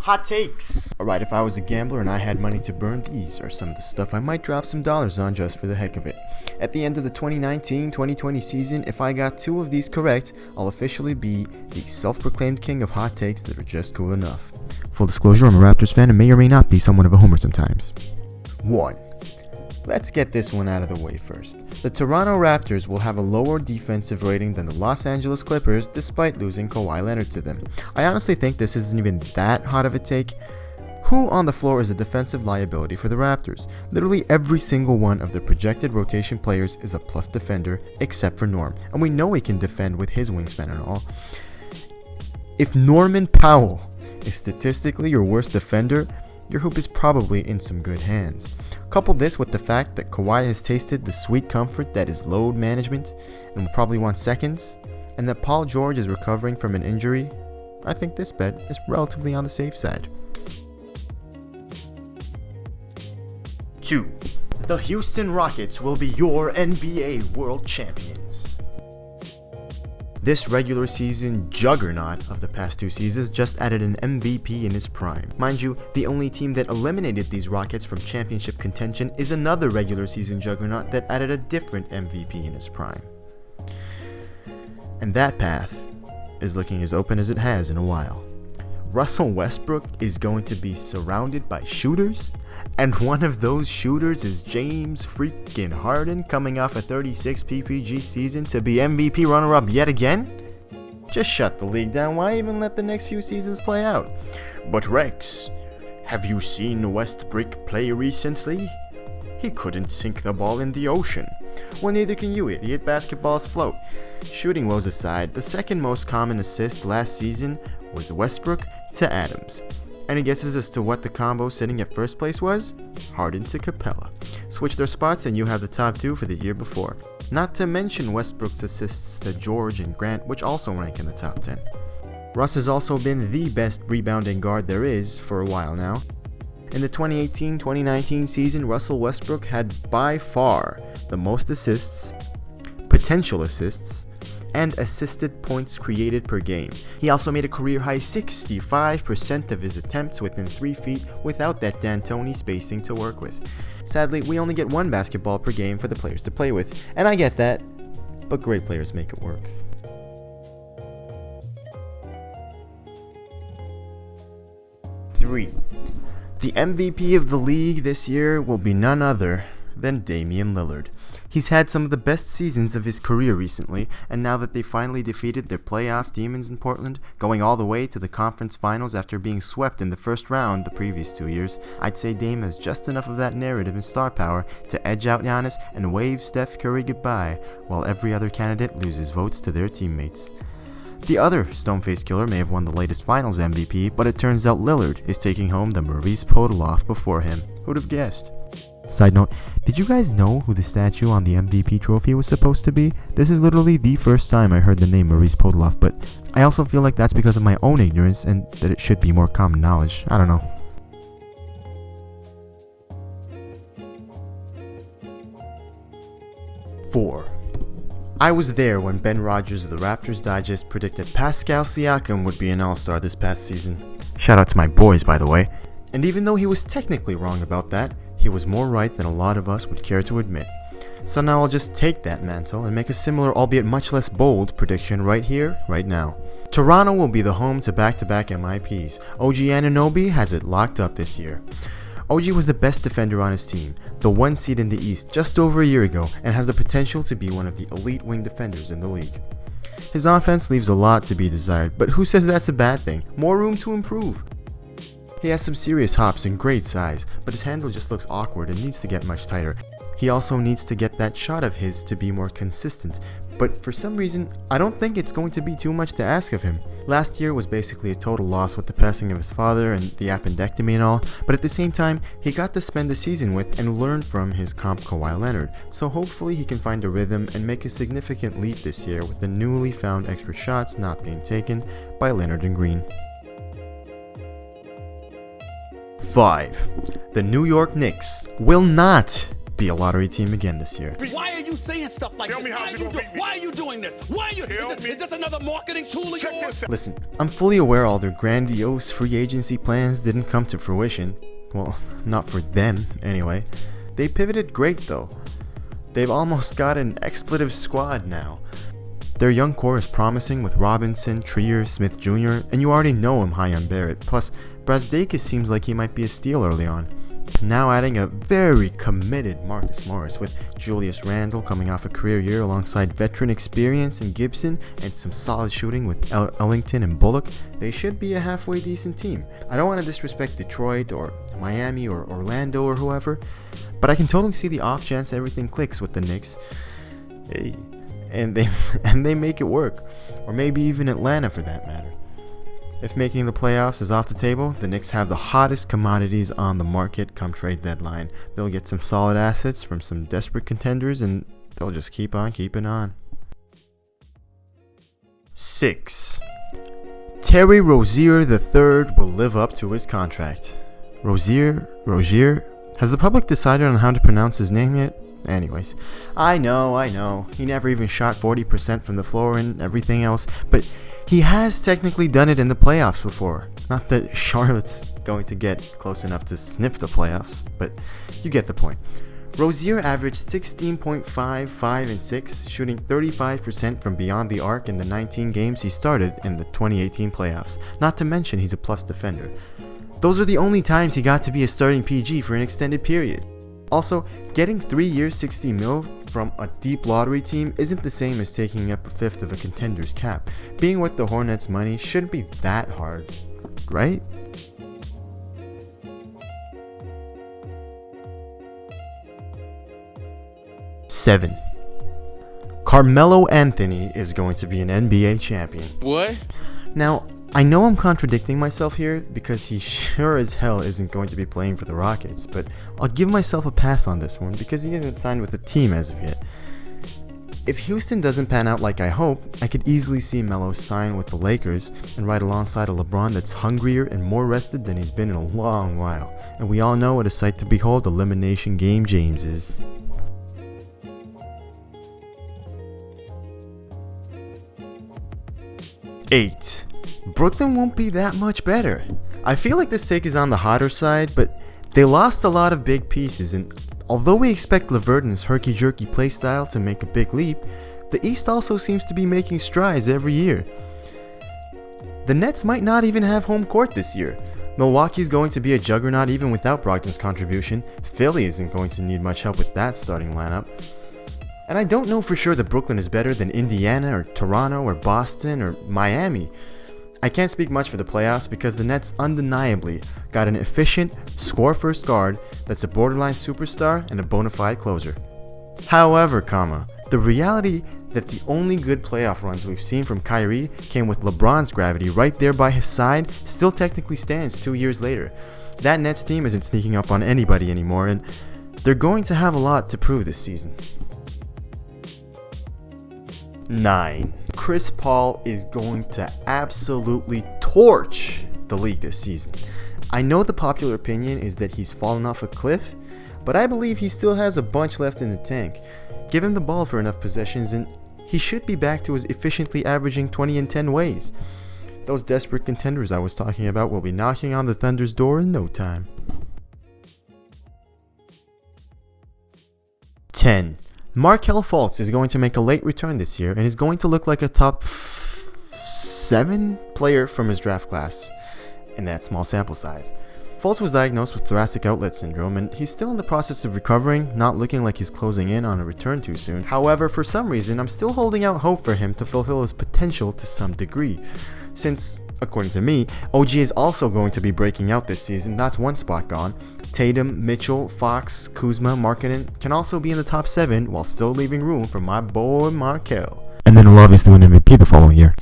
Hot takes! Alright, if I was a gambler and I had money to burn, these are some of the stuff I might drop some dollars on just for the heck of it. At the end of the 2019-2020 season, if I got 2 of these correct, I'll officially be the self-proclaimed king of hot takes that are just cool enough. Full disclosure, I'm a Raptors fan and may or may not be somewhat of a homer sometimes. 1. Let's get this one out of the way first. The Toronto Raptors will have a lower defensive rating than the Los Angeles Clippers despite losing Kawhi Leonard to them. I honestly think this isn't even that hot of a take. Who on the floor is a defensive liability for the Raptors? Literally every single one of the projected rotation players is a plus defender except for Norm, and we know he can defend with his wingspan and all. If Norman Powell is statistically your worst defender, your hoop is probably in some good hands. Couple this with the fact that Kawhi has tasted the sweet comfort that is load management and will probably want seconds, and that Paul George is recovering from an injury, I think this bet is relatively on the safe side. 2. The Houston Rockets will be your NBA World Champions. This regular season juggernaut of the past 2 seasons just added an MVP in his prime. Mind you, the only team that eliminated these Rockets from championship contention is another regular season juggernaut that added a different MVP in his prime. And that path is looking as open as it has in a while. Russell Westbrook is going to be surrounded by shooters, and one of those shooters is James freaking Harden, coming off a 36 PPG season to be MVP runner-up yet again? Just shut the league down, why even let the next few seasons play out? But Rex, have you seen Westbrook play recently? He couldn't sink the ball in the ocean. Well, neither can you, idiot. Basketballs float. Shooting woes aside, the second most common assist last season was Westbrook to Adams. Any guesses as to what the combo sitting at first place was? Harden to Capella. Switch their spots and you have the top 2 for the year before. Not to mention Westbrook's assists to George and Grant, which also rank in the top 10. Russ has also been the best rebounding guard there is for a while now. In the 2018-2019 season, Russell Westbrook had by far the most assists, potential assists, and assisted points created per game. He also made a career-high 65% of his attempts within 3 feet without that D'Antoni spacing to work with. Sadly, we only get 1 basketball per game for the players to play with, and I get that, but great players make it work. 3. The MVP of the league this year will be none other than Damian Lillard. He's had some of the best seasons of his career recently, and now that they finally defeated their playoff demons in Portland, going all the way to the conference finals after being swept in the first round the previous 2 years, I'd say Dame has just enough of that narrative and star power to edge out Giannis and wave Steph Curry goodbye, while every other candidate loses votes to their teammates. The other stone-faced killer may have won the latest finals MVP, but it turns out Lillard is taking home the Maurice Podoloff before him. Who'd have guessed? Side note, did you guys know who the statue on the MVP trophy was supposed to be? This is literally the first time I heard the name Maurice Podoloff, but I also feel like that's because of my own ignorance and that it should be more common knowledge. I don't know. 4. I was there when Ben Rogers of the Raptors Digest predicted Pascal Siakam would be an all-star this past season. Shout out to my boys, by the way. And even though he was technically wrong about that, he was more right than a lot of us would care to admit. So now I'll just take that mantle and make a similar, albeit much less bold, prediction right here, right now. Toronto will be the home to back-to-back MIPs. OG ANUNOBY has it locked up this year. OG was the best defender on his team, the 1 seed in the East just over a year ago, and has the potential to be one of the elite wing defenders in the league. His offense leaves a lot to be desired, but who says that's a bad thing? More room to improve. He has some serious hops and great size, but his handle just looks awkward and needs to get much tighter. He also needs to get that shot of his to be more consistent, but for some reason, I don't think it's going to be too much to ask of him. Last year was basically a total loss with the passing of his father and the appendectomy and all, but at the same time, he got to spend the season with and learn from his comp Kawhi Leonard, so hopefully he can find a rhythm and make a significant leap this year with the newly found extra shots not being taken by Leonard and Green. 5. The New York Knicks will not be be a lottery team again this year. Why are you saying stuff like this? Why are you doing this? Why are you? Is this another marketing tool of yours? Listen, I'm fully aware all their grandiose free agency plans didn't come to fruition. Well, not for them, anyway. They pivoted great, though. They've almost got an expletive squad now. Their young core is promising with Robinson, Trier, Smith Jr., and you already know I'm high on Barrett. Plus, Brazdeikis seems like he might be a steal early on. Now adding a very committed Marcus Morris with Julius Randle coming off a career year alongside veteran experience in Gibson and some solid shooting with Ellington and Bullock, they should be a halfway decent team. I don't want to disrespect Detroit or Miami or Orlando or whoever, but I can totally see the off chance everything clicks with the Knicks. Hey, and they make it work, or maybe even Atlanta for that matter. If making the playoffs is off the table, the Knicks have the hottest commodities on the market come trade deadline. They'll get some solid assets from some desperate contenders, and they'll just keep on keeping on. 6. Terry Rozier III will live up to his contract. Rozier? Has the public decided on how to pronounce his name yet? Anyways, I know. He never even shot 40% from the floor and everything else, but he has technically done it in the playoffs before. Not that Charlotte's going to get close enough to sniff the playoffs, but you get the point. Rozier averaged 16.5, 5, and 6, shooting 35% from beyond the arc in the 19 games he started in the 2018 playoffs. Not to mention he's a plus defender. Those are the only times he got to be a starting PG for an extended period. Also, getting 3 years $60 million from a deep lottery team isn't the same as taking up a fifth of a contender's cap. Being worth the Hornets' money shouldn't be that hard, right? Seven. Carmelo Anthony is going to be an NBA champion. What? Now, I know I'm contradicting myself here because he sure as hell isn't going to be playing for the Rockets, but I'll give myself a pass on this one because he isn't signed with the team as of yet. If Houston doesn't pan out like I hope, I could easily see Melo sign with the Lakers and ride alongside a LeBron that's hungrier and more rested than he's been in a long while. And we all know what a sight to behold Elimination Game James is. 8. Brooklyn won't be that much better. I feel like this take is on the hotter side, but they lost a lot of big pieces, and although we expect LeVert and his herky-jerky playstyle to make a big leap, the East also seems to be making strides every year. The Nets might not even have home court this year. Milwaukee's going to be a juggernaut even without Brogdon's contribution. Philly isn't going to need much help with that starting lineup. And I don't know for sure that Brooklyn is better than Indiana or Toronto or Boston or Miami. I can't speak much for the playoffs because the Nets undeniably got an efficient, score-first guard that's a borderline superstar and a bona fide closer. However, the reality that the only good playoff runs we've seen from Kyrie came with LeBron's gravity right there by his side still technically stands 2 years later. That Nets team isn't sneaking up on anybody anymore, and they're going to have a lot to prove this season. 9. Chris Paul is going to absolutely torch the league this season. I know the popular opinion is that he's fallen off a cliff, but I believe he still has a bunch left in the tank. Give him the ball for enough possessions and he should be back to his efficiently averaging 20 and 10 ways. Those desperate contenders I was talking about will be knocking on the Thunder's door in no time. 10. Markelle Fultz is going to make a late return this year and is going to look like a top 7 player from his draft class in that small sample size. Fultz was diagnosed with thoracic outlet syndrome and he's still in the process of recovering, not looking like he's closing in on a return too soon. However, for some reason, I'm still holding out hope for him to fulfill his potential to some degree. Since, according to me, OG is also going to be breaking out this season, that's one spot gone. Tatum, Mitchell, Fox, Kuzma, Markkanen can also be in the top 7 while still leaving room for my boy Markelle. And then we'll obviously win MVP the following year.